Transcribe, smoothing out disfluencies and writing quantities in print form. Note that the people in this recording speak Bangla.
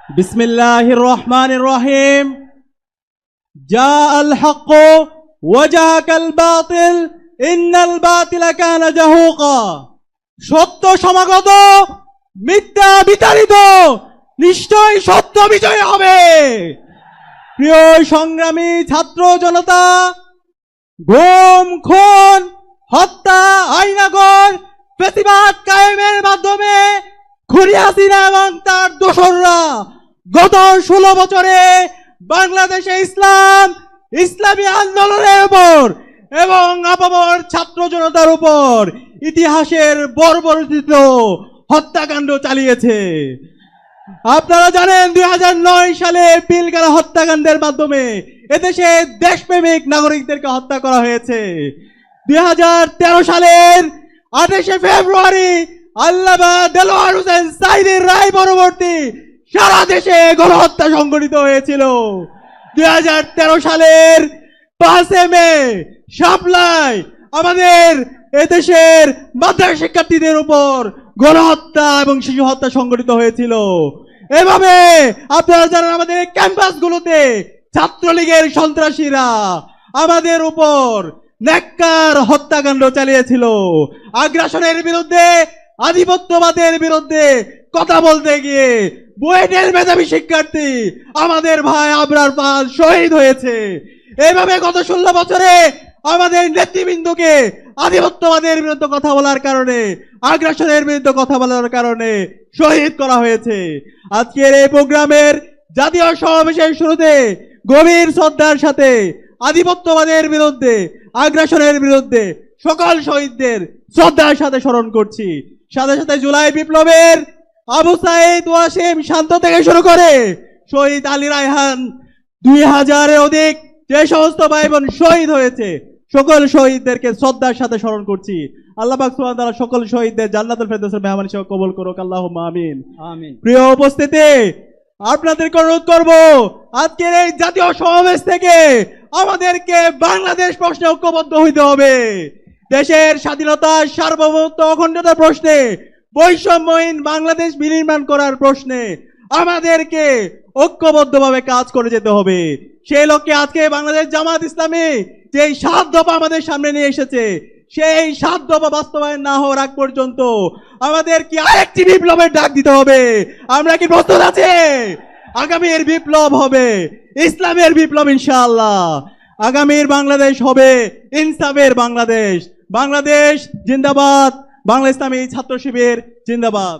बिस्मिल्लाहिर रहमानिर रहीम। जाअल हक़ वजाहकल बातिल इन्नाल बातिला काना जाहुका। সত্য সমাগত, মিথ্যা বিতাড়িত, নিশ্চয় সত্য বিজয় হবে। প্রিয় সংগ্রামী ছাত্র জনতা, গুম, খুন, হত্যা, আইনাগর ফ্যাসিবাদ কায়েমের মাধ্যমে খুনি হাসিনা এবং তার দোসররা গত 16 বছরে বাংলাদেশে ইসলামী আন্দোলনের উপর এবং আপামর ছাত্র জনতার উপর ইতিহাসের বর্বরোচিত হত্যাকাণ্ড চালিয়েছে। আপনারা জানেন 2009 সালে পিলখানা হত্যাকাণ্ডের মাধ্যমে এদেশে দেশপ্রেমিক নাগরিকদেরকে হত্যা করা হয়েছে। 2013 সালের 28 ফেব্রুয়ারি আল্লামা দেলোয়ার হোসেন সাঈদীর রায় পরবর্তী সারা দেশে গণহত্যা সংঘটিত হয়েছিল। 2013 সালের 5 মে শাপলায় আমাদের এদেশের মাদ্রাসা শিক্ষার্থীদের উপর গণহত্যা এবং শিশু হত্যা সংঘটিত হয়েছিল। এভাবে আপনারা জানেন আমাদের ক্যাম্পাসগুলোতে ছাত্রলীগের সন্ত্রাসীরা আমাদের উপর নেককার হত্যাকাণ্ড চালিয়েছিল। আগ্রাসনের বিরুদ্ধে, আধিপত্যবাদের বিরুদ্ধে কথা বলতে গিয়ে বুয়েটের মেধাবী শিক্ষার্থী আমাদের ভাই আবরার পাল শহীদ হয়েছে। এভাবে গত 16 বছরে আমাদের নেতৃবৃন্দকে আধিপত্যবাদের বিরুদ্ধে কথা বলার কারণে, আগ্রাসনের বিরুদ্ধে কথা বলার কারণে শহীদ করা হয়েছে। আজকের এই প্রোগ্রামের জাতীয় সমাবেশের শুরুতে গভীর শ্রদ্ধার সাথে আধিপত্যবাদের বিরুদ্ধে, আগ্রাসনের বিরুদ্ধে সকল শহীদদের শ্রদ্ধার সাথে স্মরণ করছি। সাথে সাথে জুলাই বিপ্লবের আবু সাঈদ, ওয়াসিম, শান্ত থেকে শুরু করে শহীদ আলী রায়হান, 2000-এর অধিক যে সমস্ত ভাই বোন শহীদ হয়েছে সকল শহীদদেরকে শ্রদ্ধার সাথে স্মরণ করছি। আল্লাহ পাক সুবহানাহু ওয়া তাআলা সকল শহীদদের জান্নাতুল ফেরদৌসের মেহমান হিসেবে কবুল করুক। আল্লাহুম্মা আমিন। আমিন। প্রিয় উপস্থিতি, আপনাদেরকে অনুরোধ করব আজকের এই জাতীয় সমাবেশ থেকে আমাদেরকে বাংলাদেশ প্রশ্নে ঐক্যবদ্ধ হইতে হবে। দেশের স্বাধীনতা, সার্বভৌমত্ব, অখণ্ডতার প্রশ্নে, বৈষম্যহীন বাংলাদেশ বিনির্মাণ করার প্রশ্নে আমাদেরকে ঐক্যবদ্ধভাবে কাজ করে যেতে হবে। সেই লক্ষ্যে আজকে বাংলাদেশ জামাত ইসলামী যে 7 দফা আমাদের সামনে নিয়ে এসেছে, সেই 7 দফা বাস্তবায়ন না হওয়ার আগ পর্যন্ত আমাদের কি আরেকটি বিপ্লবের ডাক দিতে হবে। আমরা কি প্রস্তুত আছি? আগামীর বিপ্লব হবে ইসলামের বিপ্লব ইনশাআল্লাহ। আগামীর বাংলাদেশ হবে ইনসাফের বাংলাদেশ। বাংলাদেশ জিন্দাবাদ। বাংলা ইসলামী ছাত্র শিবির জিন্দাবাদ।